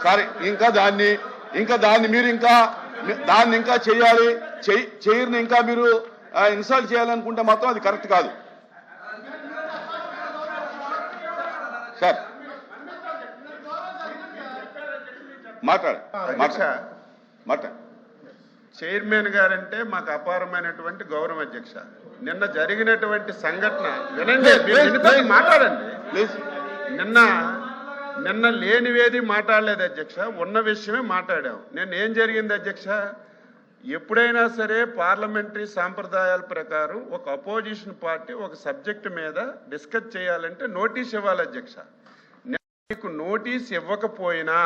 సరే ఇంకా దాన్ని మీరు దాన్ని ఇంకా చేయాలి, చేయని ఇంకా మీరు ఇన్సల్ట్ చేయాలనుకుంటే మాత్రం అది కరెక్ట్ కాదు సార్. మాట్లాడు. చైర్మన్ గారంటే మాకు అపారమైనటువంటి గౌరవం అధ్యక్ష. నిన్న జరిగినటువంటి సంఘటన వినండి, మాట్లాడండి ప్లీజ్. నిన్న లేనివేది మాట్లాడలేదు అధ్యక్ష, ఉన్న విషయమే మాట్లాడాం. నిన్న ఏం జరిగింది అధ్యక్ష, ఎప్పుడైనా సరే పార్లమెంటరీ సాంప్రదాయాల ప్రకారం ఒక అపోజిషన్ పార్టీ ఒక సబ్జెక్టు మీద డిస్కస్ చేయాలంటే నోటీస్ ఇవ్వాలి అధ్యక్ష. మీకు నోటీస్ ఇవ్వకపోయినా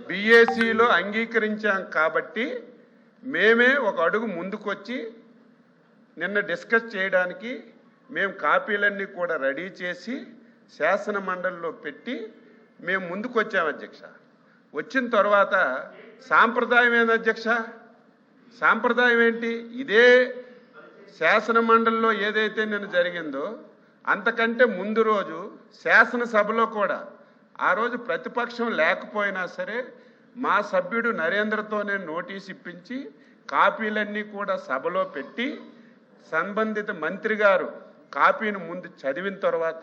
బీఏసీలో అంగీకరించాం కాబట్టి మేమే ఒక అడుగు ముందుకొచ్చి నిన్న డిస్కస్ చేయడానికి మేము కాపీలన్నీ కూడా రెడీ చేసి శాసన మండలిలో పెట్టి మేము ముందుకు వచ్చాము అధ్యక్ష. వచ్చిన తర్వాత సాంప్రదాయం ఏంది అధ్యక్ష, సాంప్రదాయం ఏంటి? ఇదే శాసన మండలిలో ఏదైతే నిన్న జరిగిందో అంతకంటే ముందు రోజు శాసనసభలో కూడా ఆ రోజు ప్రతిపక్షం లేకపోయినా సరే మా సభ్యుడు నరేంద్రతోనే నోటీస్ ఇప్పించి కాపీలన్నీ కూడా సభలో పెట్టి సంబంధిత మంత్రి గారు కాపీని ముందు చదివిన తర్వాత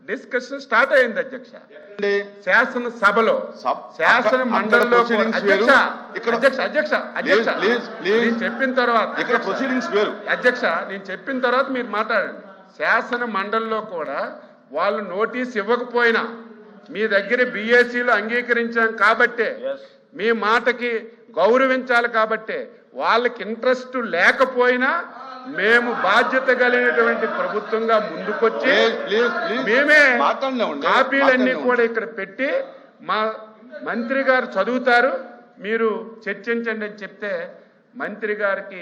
డిస్కషన్ స్టార్ట్ అయింది అధ్యక్ష. శాసనసభలో శాసన మండలిలో చెప్పిన తర్వాత అధ్యక్ష నేను చెప్పిన తర్వాత మీరు మాట్లాడండి. శాసన మండలిలో కూడా వాళ్ళు నోటీస్ ఇవ్వకపోయినా మీ దగ్గర బీఏసీలో అంగీకరించాం కాబట్టే, మీ మాటకి గౌరవించాలి కాబట్టే, వాళ్ళకి ఇంట్రెస్ట్ లేకపోయినా మేము బాధ్యత కలిగినటువంటి ప్రభుత్వంగా ముందుకొచ్చి మేమే కాపీలన్నీ కూడా ఇక్కడ పెట్టి మా మంత్రి గారు చదువుతారు, మీరు చర్చించండి అని చెప్తే మంత్రి గారికి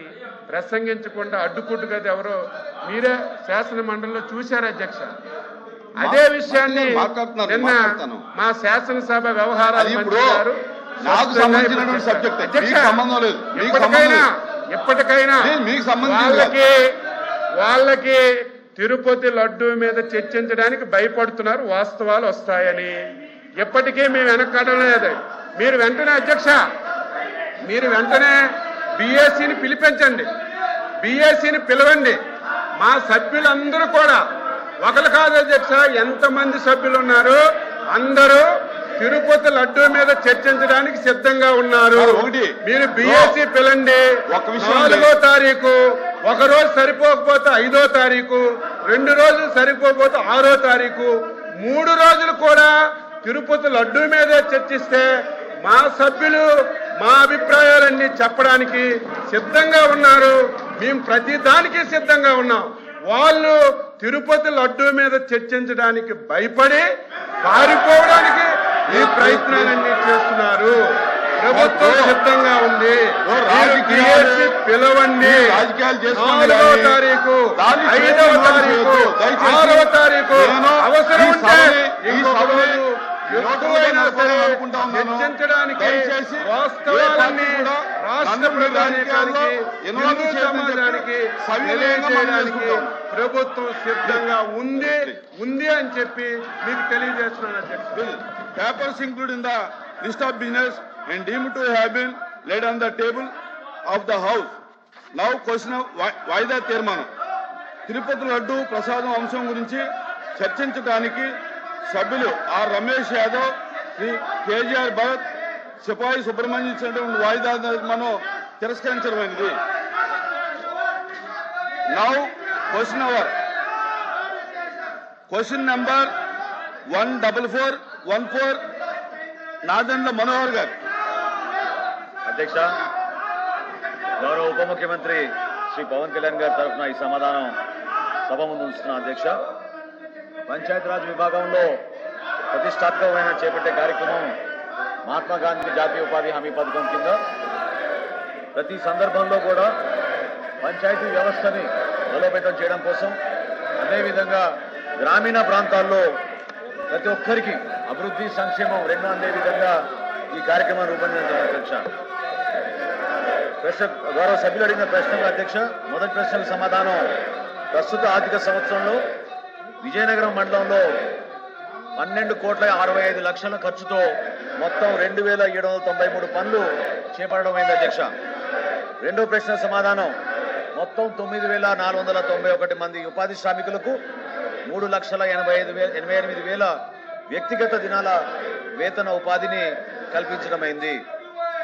ప్రసంగించకుండా అడ్డుకుట్టుగా ఎవరో మీరే శాసన మండలిలో చూశారు అధ్యక్ష. అదే విషయాన్ని నిన్న మా శాసనసభ వ్యవహారాల మంత్రి గారు ఎప్పటికైనా వాళ్ళకి తిరుపతి లడ్డూ మీద చర్చించడానికి భయపడుతున్నారు, వాస్తవాలు వస్తాయని. ఎప్పటికీ మేము వెనకడం లేదు. మీరు వెంటనే అధ్యక్ష, మీరు వెంటనే బీఏసీని పిలిపించండి, బీఏసీని పిలవండి. మా సభ్యులందరూ కూడా ఒకరు కాదు అధ్యక్ష, ఎంతమంది సభ్యులు ఉన్నారు అందరూ తిరుపతి లడ్డూ మీద చర్చించడానికి సిద్ధంగా ఉన్నారు. మీరు బీఏసీ పిలండి. 4వ తారీఖు, ఒక రోజు సరిపోకపోతే 5వ తారీఖు, 2 రోజులు సరిపోకపోతే 6వ తారీఖు, 3 రోజులు కూడా తిరుపతి లడ్డూ మీదే చర్చిస్తే మా సభ్యులు మా అభిప్రాయాలన్నీ చెప్పడానికి సిద్ధంగా ఉన్నారు. మేము ప్రతి దానికి సిద్ధంగా ఉన్నాం. వాళ్ళు తిరుపతి లడ్డూ మీద చర్చించడానికి భయపడి పారిపోవడానికి ఈ ప్రయత్నాలన్నీ చేస్తున్నారు. ప్రభుత్వం సిద్ధంగా ఉంది. పిలవండి. 4వ తారీఖు, 5వ తారీఖు, 6వ తారీఖు, అవసరం ఉంటే చర్చించడానికి వాస్తవాలన్నీ రాష్ట్ర ప్రధానికానికి హిందూ సమాజానికి తెలియజేయడానికి ప్రభుత్వం సిద్ధంగా ఉంది అని చెప్పి మీకు తెలియజేస్తున్నాను అధ్యక్ష. Papers including the list of business and deemed to have been laid on the table of the House. Now question of వాయిదా తీర్మానం. తిరుపతి లడ్డు ప్రసాదం అంశం గురించి చర్చించడానికి సభ్యులు ఆర్ రమేష్ యాదవ్, శ్రీ కేజీఆర్ భరత్, సిపాయి సుబ్రహ్మణ్యం ఇచ్చినటువంటి వాయిదా తీర్మానం తిరస్కరించడమైనది. Now question number 14414 Nadendla Manohar గారు. అధ్యక్ష, గౌరవ ఉప ముఖ్యమంత్రి శ్రీ పవన్ కళ్యాణ్ గారి తరఫున ఈ సమాధానం సభ ముందు ఉంచుతున్నాను. అధ్యక్ష, పంచాయతీరాజ్ విభాగంలో ప్రతిష్టాత్మకమైన చేపట్టే కార్యక్రమం మహాత్మా గాంధీ జాతీయ ఉపాధి హామీ పథకం కింద ప్రతి సందర్భంలో కూడా పంచాయతీ వ్యవస్థని బలోపేతం చేయడం కోసం, అదేవిధంగా గ్రామీణ ప్రాంతాల్లో ప్రతి ఒక్కరికి అభివృద్ధి సంక్షేమం రెండు అందే విధంగా ఈ కార్యక్రమం రూపొందించారు. అధ్యక్ష, గౌరవ సభ్యులు అడిగిన ప్రశ్నలు అధ్యక్ష, మొదటి ప్రశ్నకు సమాధానం ప్రస్తుత ఆర్థిక సంవత్సరంలో విజయనగరం మండలంలో 12,65,00,000 ఖర్చుతో మొత్తం 2,793 పనులు చేపట్టడం అయింది అధ్యక్ష. రెండో ప్రశ్న సమాధానం, మొత్తం 9,491 మంది ఉపాధి శ్రామికులకు 3,88,000 వ్యక్తిగత దినాల వేతన ఉపాధిని కల్పించడమైంది.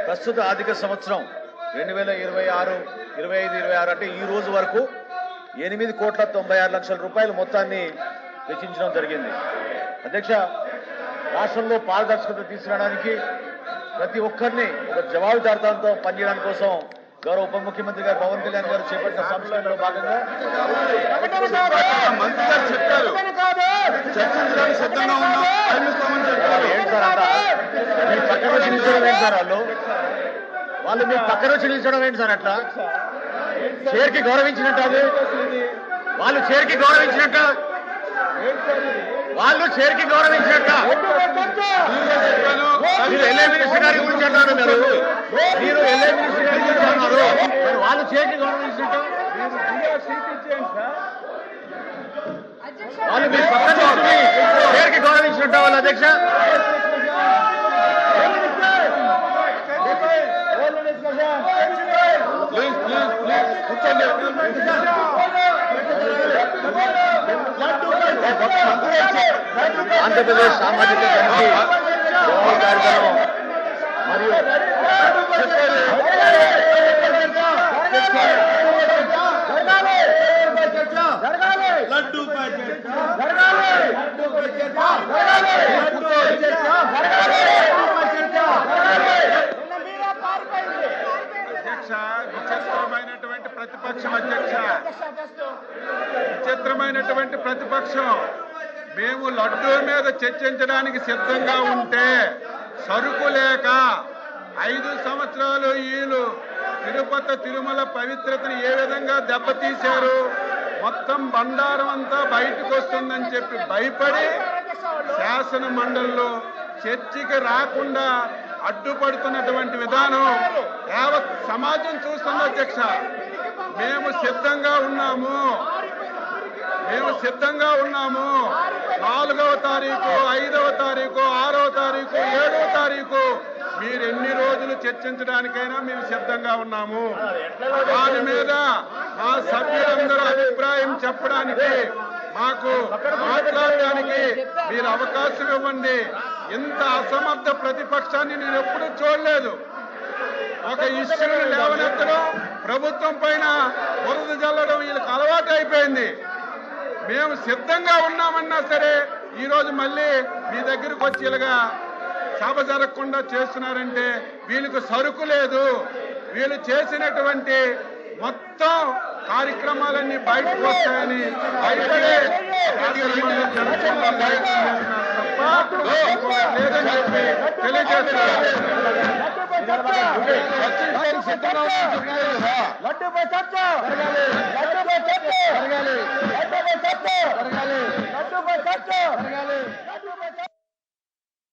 ప్రస్తుత ఆర్థిక సంవత్సరం 2026 అంటే ఈ రోజు వరకు 8,96,00,000 రూపాయల మొత్తాన్ని వెచ్చించడం జరిగింది. అధ్యక్ష, రాష్ట్రంలో పారదర్శకత తీసుకురావడానికి ప్రతి ఒక్కరిని ఒక జవాబుదారితనంతో పనిచేయడానికి కోసం గౌరవ ఉప ముఖ్యమంత్రి గారు పవన్ కళ్యాణ్ గారు చేపట్టిన సంస్కరణలో భాగంగా మంత్రి గారు చెప్పారు చర్చించడానికి సిద్ధంగా ఉన్నాం, టైం ఇస్తామని చెప్పారు. ఏంటి సార్ అంతా మీ పక్కన వచ్చి నిల్చోవడం ఏంటి సార్? వాళ్ళు మీ పక్కన వచ్చి నిల్చోవడం ఏంటి సార్? అట్లా చైర్కి గౌరవించినట్టు, అది వాళ్ళు చైర్కి గౌరవించినట్ట, వాళ్ళు చైర్కి గౌరవించినట్ట. మీరు ఎల్ఏ మినిస్టర్ గారి గురించి అంటున్నారు, మీరు ఎల్ఏ మినిస్టర్ గారి గురించి అన్నారు, వాళ్ళు చైర్కి గౌరవించినట్ట. వాళ్ళు మీ పక్కన వచ్చి చైర్కి గౌరవించినట్ట వాళ్ళు అధ్యక్ష. ప్లీజ్ ప్లీజ్ ప్లీజ్ కూర్చోండి. ఆంధ్రప్రదేశ్ సామాజిక కమిటీ జవహర్ కార్యక్రమం మరియు అధ్యక్ష, విచిత్రమైనటువంటి ప్రతిపక్షం అధ్యక్ష, విచిత్రమైనటువంటి ప్రతిపక్షం. మేము లడ్డూ మీద చర్చించడానికి సిద్ధంగా ఉంటే సరుకు లేక 5 సంవత్సరాలు వీళ్ళు తిరుపతి తిరుమల పవిత్రతను ఏ విధంగా దెబ్బతీశారు, మొత్తం బండారం అంతా బయటకు వస్తుందని చెప్పి భయపడి శాసన మండలిలో చర్చకి రాకుండా అడ్డుపడుతున్నటువంటి విధానం యావత్ సమాజం చూస్తుంది అధ్యక్ష. మేము సిద్ధంగా ఉన్నాము, 4వ తారీఖు, 5వ తారీఖు, 6వ తారీఖు, 7వ తారీఖు మీరు ఎన్ని రోజులు చర్చించడానికైనా మేము సిద్ధంగా ఉన్నాము. దాని మీద మా సభ్యులందరూ అభిప్రాయం చెప్పడానికి, మాకు మాట్లాడడానికి మీరు అవకాశం ఇవ్వండి. ఇంత అసమర్థ ప్రతిపక్షాన్ని నేను ఎప్పుడూ చూడలేదు. ఒక ఇష్యూని లేవనెత్తడం, ప్రభుత్వం పైన బురద జల్లడం వీళ్ళకి అలవాటు అయిపోయింది. మేము సిద్ధంగా ఉన్నామన్నా సరే ఈరోజు మళ్ళీ మీ దగ్గరకు వచ్చి ఇలాగా సభ జరగకుండా చేస్తున్నారంటే వీళ్ళకి సరుకు లేదు. వీళ్ళు చేసినటువంటి మొత్తం కార్యక్రమాలన్నీ బయటకు వస్తాయని భయపడే తప్ప లేదని చెప్పి తెలియజేస్తున్నారు. లడ్డూపై చర్చ జరగాలి, లడ్డూపై చర్చ జరగాలి, లడ్డూపై చర్చ జరగాలి, లడ్డూపై చర్చ జరగాలి.